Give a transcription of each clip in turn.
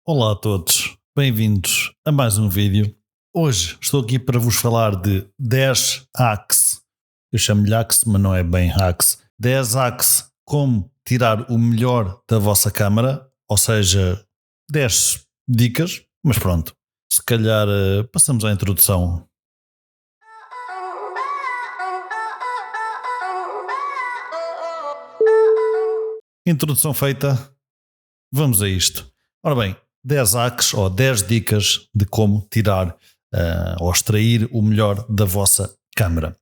Olá a todos, bem-vindos a mais um vídeo. Hoje estou aqui para vos falar de 10 hacks, eu chamo-lhe hacks, mas não é bem hacks, 10 hacks como tirar o melhor da vossa câmara, ou seja, 10 dicas, mas pronto, se calhar passamos à introdução. Introdução feita, vamos a isto. Ora bem, 10 hacks ou 10 dicas de como tirar ou extrair o melhor da vossa câmara.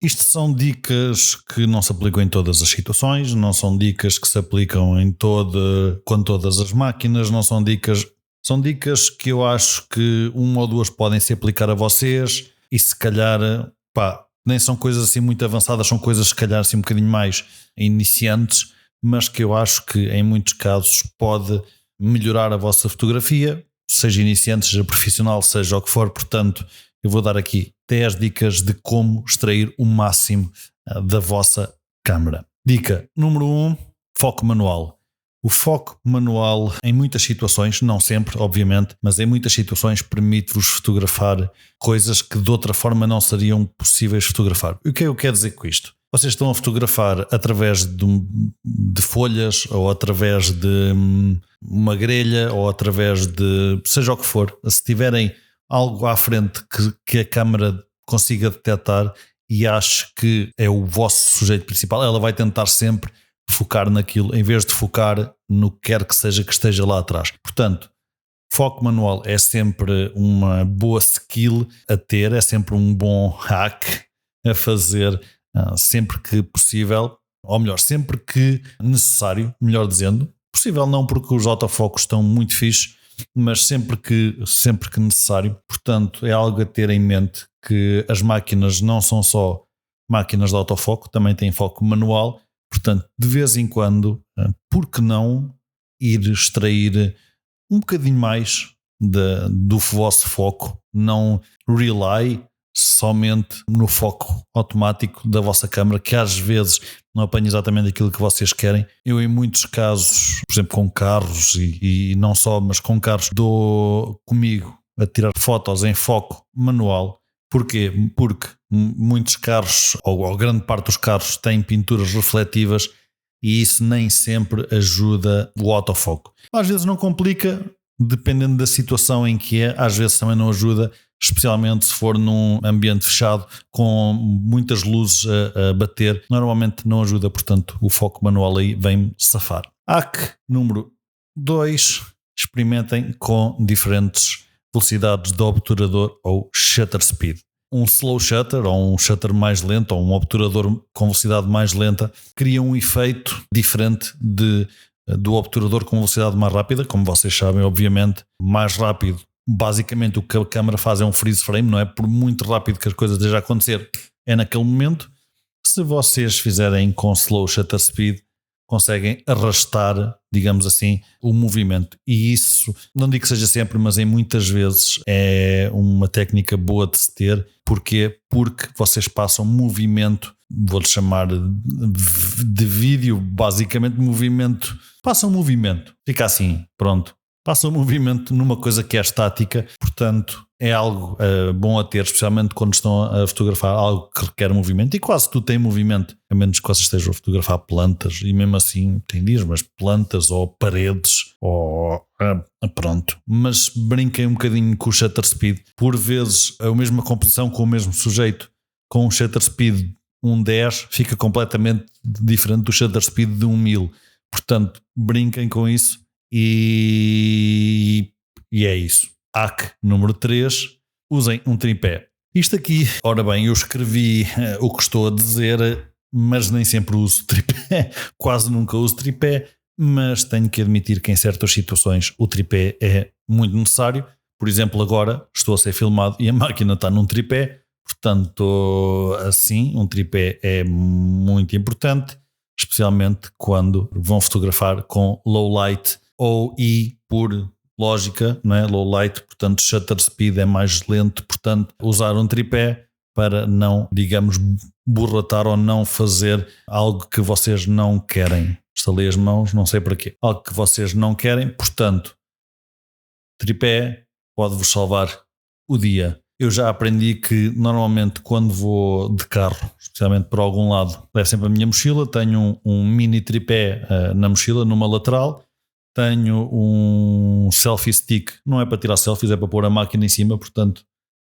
Isto são dicas que não se aplicam em todas as situações, não são dicas que se aplicam com todas as máquinas, não são dicas, são dicas que eu acho que uma ou duas podem se aplicar a vocês e se calhar, nem são coisas assim muito avançadas, são coisas se calhar assim um bocadinho mais iniciantes, mas que eu acho que em muitos casos pode melhorar a vossa fotografia, seja iniciante, seja profissional, seja o que for. Portanto, eu vou dar aqui 10 dicas de como extrair o máximo da vossa câmera. Dica número 1, foco manual. O foco manual em muitas situações, não sempre obviamente, mas em muitas situações permite-vos fotografar coisas que de outra forma não seriam possíveis fotografar. O que eu quero dizer com isto? Vocês estão a fotografar através de folhas ou através de uma grelha ou através de seja o que for. Se tiverem algo à frente que a câmera consiga detectar e ache que é o vosso sujeito principal, ela vai tentar sempre focar naquilo em vez de focar no que quer que seja que esteja lá atrás. Portanto, foco manual é sempre uma boa skill a ter, é sempre um bom hack a fazer sempre que possível, ou melhor, sempre que necessário, melhor dizendo. Possível não, porque os autofocos estão muito fixes, mas sempre que necessário. Portanto, é algo a ter em mente que as máquinas não são só máquinas de autofoco, também têm foco manual. Portanto, de vez em quando, por que não ir extrair um bocadinho mais do vosso foco, não rely somente no foco automático da vossa câmara, que às vezes não apanha exatamente aquilo que vocês querem. Eu em muitos casos, por exemplo com carros e não só, mas com carros, dou comigo a tirar fotos em foco manual. Porquê? Porque muitos carros, ou grande parte dos carros, têm pinturas refletivas e isso nem sempre ajuda o autofoco. Às vezes não complica, dependendo da situação em que é, às vezes também não ajuda, especialmente se for num ambiente fechado com muitas luzes a bater, normalmente não ajuda. Portanto, o foco manual aí vem safar. Hack número 2, experimentem com diferentes velocidades de obturador ou shutter speed. Um slow shutter ou um shutter mais lento ou um obturador com velocidade mais lenta cria um efeito diferente do obturador com velocidade mais rápida. Como vocês sabem, obviamente, mais rápido, basicamente o que a câmera faz é um freeze frame, não é? Por muito rápido que as coisas estejam a acontecer, é naquele momento. Se vocês fizerem com slow shutter speed, conseguem arrastar, digamos assim, o movimento. E isso, não digo que seja sempre, mas em muitas vezes é uma técnica boa de se ter. Porquê? Porque vocês passam movimento, vou-lhe chamar de vídeo, basicamente movimento, passam movimento, fica assim, pronto. Passa o movimento numa coisa que é estática, portanto é algo bom a ter, especialmente quando estão a fotografar algo que requer movimento, e quase tudo tem movimento, a menos que vocês estejam a fotografar plantas, e mesmo assim tem dias, mas plantas ou paredes, ou pronto. Mas brinquem um bocadinho com o shutter speed, por vezes a mesma composição com o mesmo sujeito, com um shutter speed 1.10 fica completamente diferente do shutter speed de 1.1000, portanto brinquem com isso. E é isso. Hack número 3, usem um tripé. Isto aqui, ora bem, eu escrevi o que estou a dizer, mas nem sempre uso tripé, quase nunca uso tripé, mas tenho que admitir que em certas situações o tripé é muito necessário. Por exemplo, agora estou a ser filmado e a máquina está num tripé, portanto assim, um tripé é muito importante, especialmente quando vão fotografar com low light e por lógica, não é? Low light, portanto shutter speed é mais lento, portanto usar um tripé para não, digamos, borratar ou não fazer algo que vocês não querem. Estalei as mãos, não sei para quê. Algo que vocês não querem, portanto tripé pode-vos salvar o dia. Eu já aprendi que normalmente quando vou de carro, especialmente para algum lado, levo sempre a minha mochila, tenho um mini tripé na mochila, numa lateral, tenho um selfie stick, não é para tirar selfies, é para pôr a máquina em cima, portanto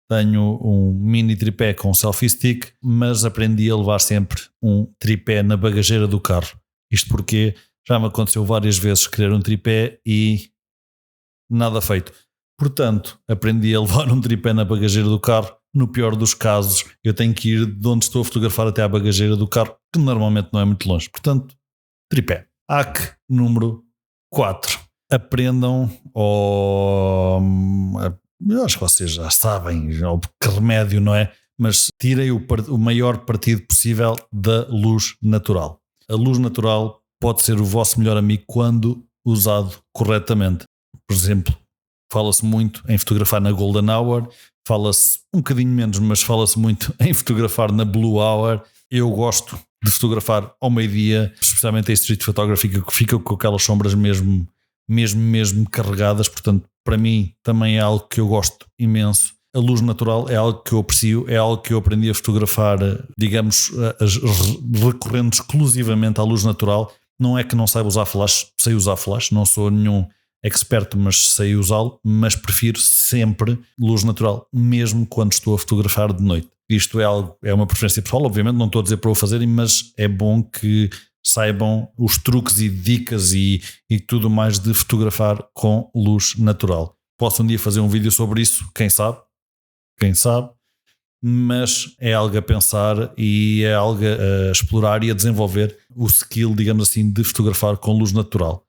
tenho um mini tripé com selfie stick, mas aprendi a levar sempre um tripé na bagageira do carro. Isto porque já me aconteceu várias vezes querer um tripé e nada feito. Portanto, aprendi a levar um tripé na bagageira do carro. No pior dos casos, eu tenho que ir de onde estou a fotografar até à bagageira do carro, que normalmente não é muito longe. Portanto, tripé. Hack número 4. Aprendam, eu acho que vocês já sabem, que remédio, não é? Mas tirem o maior partido possível da luz natural. A luz natural pode ser o vosso melhor amigo quando usado corretamente. Por exemplo, fala-se muito em fotografar na Golden Hour, fala-se um bocadinho menos, mas fala-se muito em fotografar na Blue Hour. Eu gosto de fotografar ao meio-dia, especialmente em street photography, que fica com aquelas sombras mesmo carregadas. Portanto, para mim também é algo que eu gosto imenso. A luz natural é algo que eu aprecio, é algo que eu aprendi a fotografar, digamos, recorrendo exclusivamente à luz natural. Não é que não saiba usar flash, sei usar flash, não sou nenhum expert, mas sei usá-lo, mas prefiro sempre luz natural, mesmo quando estou a fotografar de noite. Isto é uma preferência pessoal, obviamente não estou a dizer para o fazerem, mas é bom que saibam os truques e dicas e tudo mais de fotografar com luz natural. Posso um dia fazer um vídeo sobre isso, quem sabe, mas é algo a pensar e é algo a explorar e a desenvolver o skill, digamos assim, de fotografar com luz natural.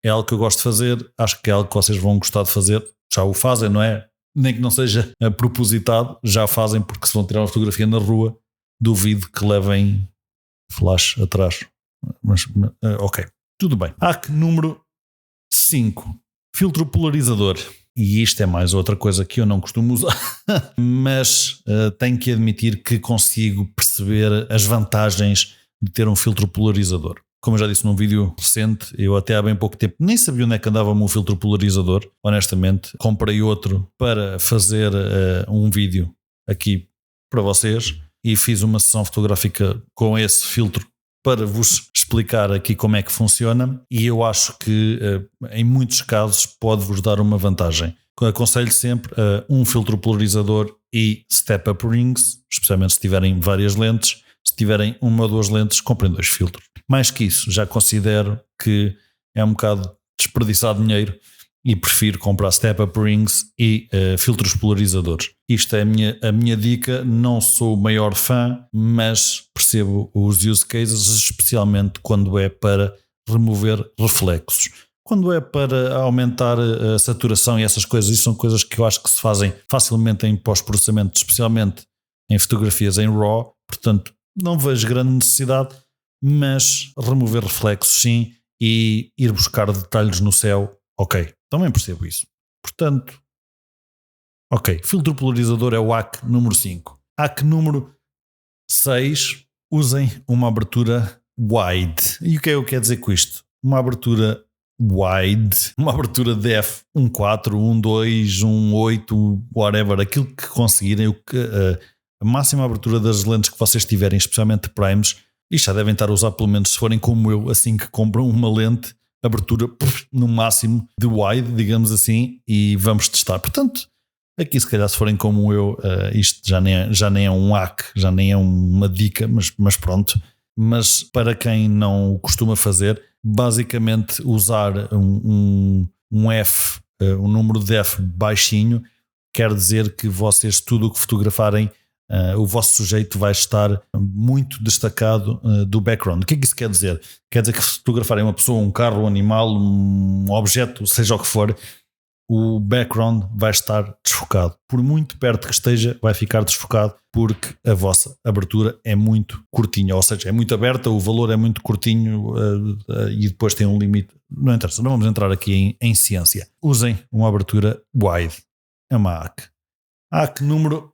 É algo que eu gosto de fazer, acho que é algo que vocês vão gostar de fazer, já o fazem, não é? Nem que não seja propositado, já fazem, porque se vão tirar uma fotografia na rua, duvido que levem flash atrás. Mas ok, tudo bem. Hack número 5, filtro polarizador. E isto é mais outra coisa que eu não costumo usar, mas tenho que admitir que consigo perceber as vantagens de ter um filtro polarizador. Como eu já disse num vídeo recente, eu até há bem pouco tempo nem sabia onde é que andava o meu filtro polarizador, honestamente. Comprei outro para fazer um vídeo aqui para vocês e fiz uma sessão fotográfica com esse filtro para vos explicar aqui como é que funciona, e eu acho que em muitos casos pode-vos dar uma vantagem. Aconselho sempre um filtro polarizador e step-up rings, especialmente se tiverem várias lentes. Se tiverem uma ou duas lentes, comprem 2 filtros. Mais que isso, já considero que é um bocado desperdiçar dinheiro e prefiro comprar step-up rings e filtros polarizadores. Isto é a minha dica. Não sou o maior fã, mas percebo os use cases, especialmente quando é para remover reflexos. Quando é para aumentar a saturação e essas coisas, isso são coisas que eu acho que se fazem facilmente em pós-processamento, especialmente em fotografias em RAW. Portanto, não vejo grande necessidade, mas remover reflexos sim, e ir buscar detalhes no céu, ok, também percebo isso. Portanto, ok, filtro polarizador é o hack número 5. Hack número 6, usem uma abertura wide. E o que é que eu quero dizer com isto? Uma abertura wide, uma abertura de f1.4, 1.2, 1.8, whatever, aquilo que conseguirem, a máxima abertura das lentes que vocês tiverem, especialmente primes, e já devem estar a usar, pelo menos se forem como eu, assim que compram uma lente, abertura no máximo de wide, digamos assim, e vamos testar. Portanto, aqui se calhar se forem como eu, isto já nem é um hack, já nem é uma dica, mas pronto. Mas para quem não o costuma fazer, basicamente usar um número de F baixinho quer dizer que vocês, tudo o que fotografarem, o vosso sujeito vai estar muito destacado do background. O que é que isso quer dizer? Quer dizer que fotografarem uma pessoa, um carro, um animal, um objeto, seja o que for, o background vai estar desfocado. Por muito perto que esteja, vai ficar desfocado porque a vossa abertura é muito curtinha, ou seja, é muito aberta, o valor é muito curtinho e depois tem um limite. Não interessa, não vamos entrar aqui em ciência. Usem uma abertura wide. É uma hack. Hack número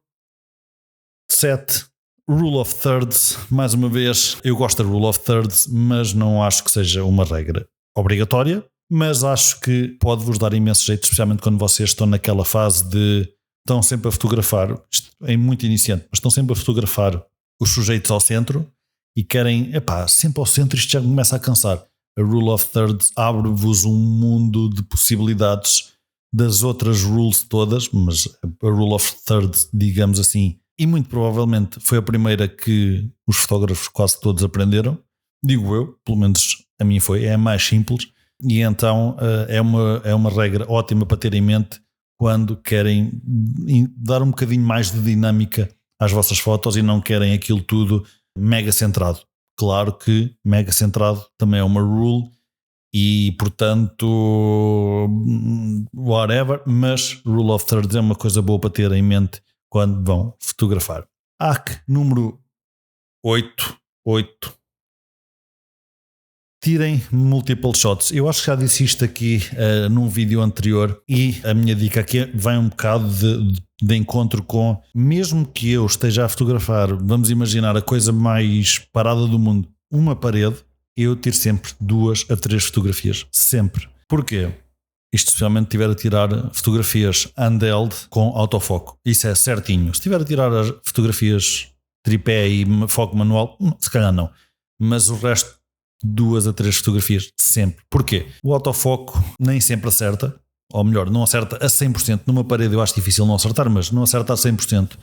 7, Rule of Thirds. Mais uma vez, eu gosto da Rule of Thirds, mas não acho que seja uma regra obrigatória. mas acho que pode-vos dar imenso jeito, especialmente quando vocês estão naquela fase de estão sempre a fotografar, isto é muito iniciante, mas estão sempre a fotografar os sujeitos ao centro e querem, sempre ao centro, isto já começa a cansar. A Rule of Thirds abre-vos um mundo de possibilidades das outras rules todas, mas a Rule of Thirds, digamos assim, e muito provavelmente foi a primeira que os fotógrafos quase todos aprenderam, digo eu, pelo menos a mim foi, é a mais simples, e então é uma regra ótima para ter em mente quando querem dar um bocadinho mais de dinâmica às vossas fotos e não querem aquilo tudo mega centrado. Claro que mega centrado também é uma rule e portanto whatever, mas Rule of Thirds é uma coisa boa para ter em mente quando vão fotografar. Hack número 8. Tirem multiple shots. Eu acho que já disse isto aqui num vídeo anterior e a minha dica aqui vai um bocado de encontro com, mesmo que eu esteja a fotografar, vamos imaginar a coisa mais parada do mundo, uma parede, eu tiro sempre 2 a 3 fotografias. Sempre. Porquê? Isto especialmente estiver a tirar fotografias handheld com autofoco. Isso é certinho. Se estiver a tirar as fotografias tripé e foco manual, se calhar não. Mas o resto, 2 a 3 fotografias sempre. Porquê? O autofoco nem sempre acerta, ou melhor, não acerta a 100%. Numa parede eu acho difícil não acertar, mas não acerta a 100%.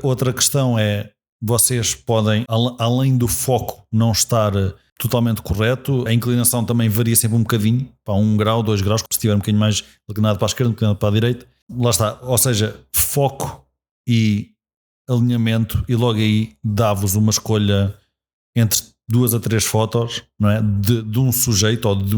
Outra questão é, vocês podem, além do foco não estar totalmente correto, a inclinação também varia sempre um bocadinho, para 1 grau, 2 graus, se estiver um bocadinho mais inclinado para a esquerda, inclinado para a direita. Lá está, ou seja, foco e alinhamento, e logo aí dá-vos uma escolha entre 2 a 3 fotos, não é? de um sujeito ou de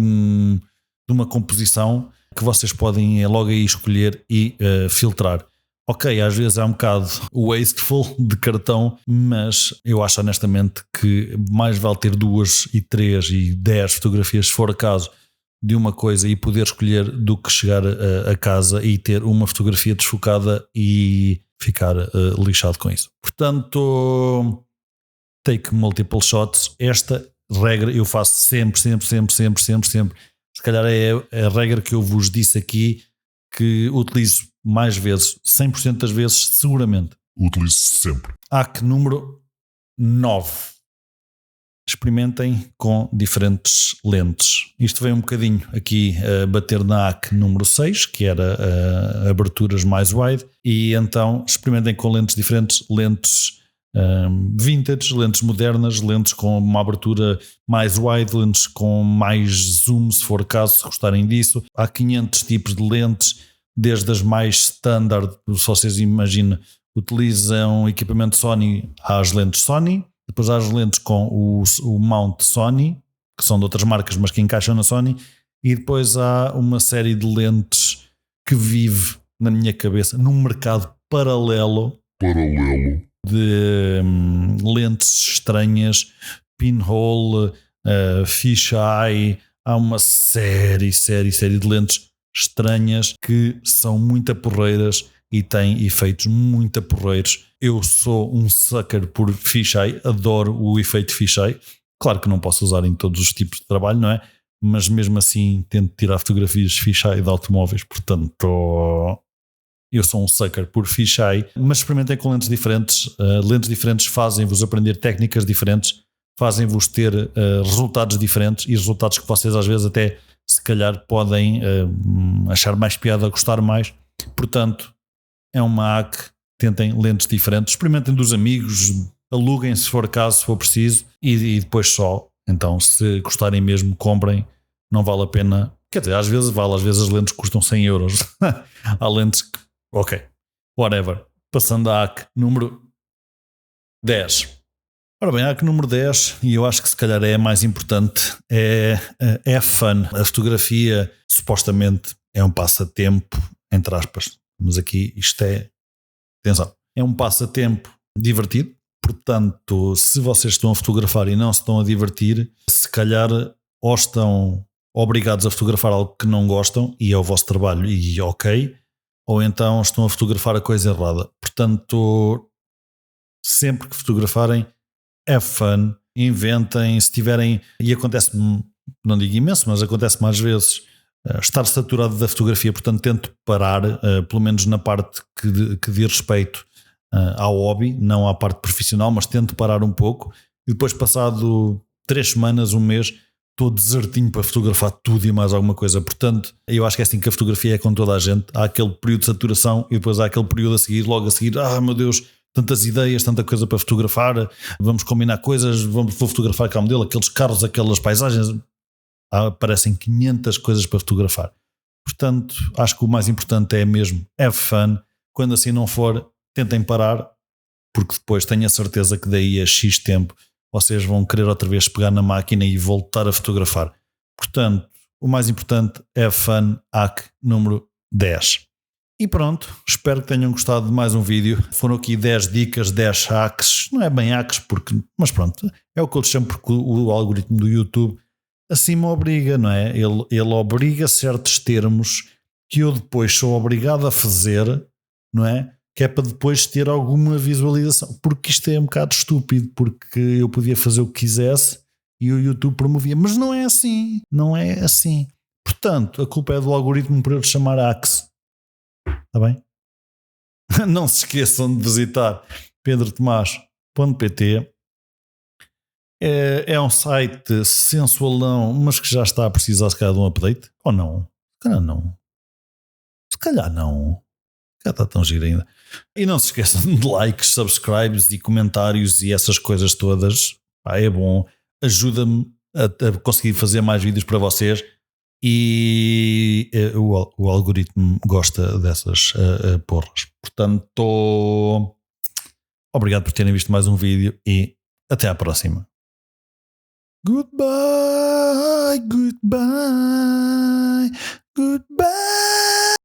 uma composição que vocês podem logo aí escolher e filtrar. Ok, às vezes é um bocado wasteful de cartão, mas eu acho honestamente que mais vale ter 2 e 3 e 10 fotografias, se for caso, de uma coisa e poder escolher, do que chegar a casa e ter uma fotografia desfocada e ficar lixado com isso. Portanto, take multiple shots. Esta regra eu faço sempre. Se calhar é a regra que eu vos disse aqui que utilizo mais vezes, 100% das vezes, seguramente. Utilizo sempre. Hack número 9. Experimentem com diferentes lentes. Isto vem um bocadinho aqui a bater na hack número 6, que era aberturas mais wide, e então experimentem com lentes diferentes, lentes vintage, lentes modernas, lentes com uma abertura mais wide, lentes com mais zoom, se for caso, se gostarem disso. Há 500 tipos de lentes, desde as mais standard, se vocês imaginam, utilizam equipamento Sony, há as lentes Sony, depois há as lentes com o mount Sony, que são de outras marcas, mas que encaixam na Sony, e depois há uma série de lentes que vive na minha cabeça num mercado paralelo de lentes estranhas, pinhole, fisheye. Há uma série de lentes estranhas que são muito porreiras e têm efeitos muito porreiros. Eu sou um sucker por fisheye, adoro o efeito fisheye. Claro que não posso usar em todos os tipos de trabalho, não é? Mas mesmo assim tento tirar fotografias fisheye de automóveis, portanto eu sou um sucker por fisheye. Mas experimentem com lentes diferentes. Lentes diferentes fazem-vos aprender técnicas diferentes, fazem-vos ter resultados diferentes, e resultados que vocês às vezes até se calhar podem achar mais piada, gostar mais. Portanto, é uma hack. Tentem lentes diferentes, experimentem dos amigos, aluguem se for caso, se for preciso, e depois só. Então, se gostarem mesmo, comprem. Não vale a pena. Quer dizer, às vezes vale, às vezes as lentes custam 100 euros. Há lentes que, ok, whatever. Passando à hack número 10. Ora bem, a hack número 10, e eu acho que se calhar é a mais importante, é fun. A fotografia supostamente é um passatempo, entre aspas, mas aqui isto atenção, é um passatempo divertido. Portanto, se vocês estão a fotografar e não se estão a divertir, se calhar ou estão obrigados a fotografar algo que não gostam e é o vosso trabalho e ok, ou então estão a fotografar a coisa errada. Portanto, sempre que fotografarem, é fun, inventem. Se tiverem, e acontece-me não digo imenso, mas acontece mais vezes, estar saturado da fotografia, portanto tento parar, pelo menos na parte que diz respeito ao hobby, não à parte profissional, mas tento parar um pouco e depois passado 3 semanas, um mês, estou desertinho para fotografar tudo e mais alguma coisa. Portanto, eu acho que é assim que a fotografia é com toda a gente. Há aquele período de saturação e depois há aquele período a seguir, logo a seguir, meu Deus, tantas ideias, tanta coisa para fotografar, vamos combinar coisas, vou fotografar aquele modelo, aqueles carros, aquelas paisagens, aparecem 500 coisas para fotografar. Portanto, acho que o mais importante é mesmo have fun. Quando assim não for, tentem parar, porque depois tenho a certeza que daí a X tempo vocês vão querer outra vez pegar na máquina e voltar a fotografar. Portanto, o mais importante é have fun, hack número 10. E pronto, espero que tenham gostado de mais um vídeo. Foram aqui 10 dicas, 10 hacks. Não é bem hacks, mas pronto, é o que eu lhe chamo, porque o algoritmo do YouTube assim me obriga, não é? Ele obriga certos termos que eu depois sou obrigado a fazer, não é? Que é para depois ter alguma visualização. Porque isto é um bocado estúpido, porque eu podia fazer o que quisesse e o YouTube promovia. Mas não é assim, não é assim. Portanto, a culpa é do algoritmo por eu te chamar Axe. Está bem? Não se esqueçam de visitar pedrotomás.pt. É um site sensualão, mas que já está a precisar se calhar de um update. Ou não? Se calhar não. Se calhar não. Já está tão giro ainda. E não se esqueçam de likes, subscribes e comentários e essas coisas todas. É bom. Ajuda-me a conseguir fazer mais vídeos para vocês. E o algoritmo gosta dessas porras. Portanto, obrigado por terem visto mais um vídeo e até à próxima. Goodbye, goodbye, goodbye.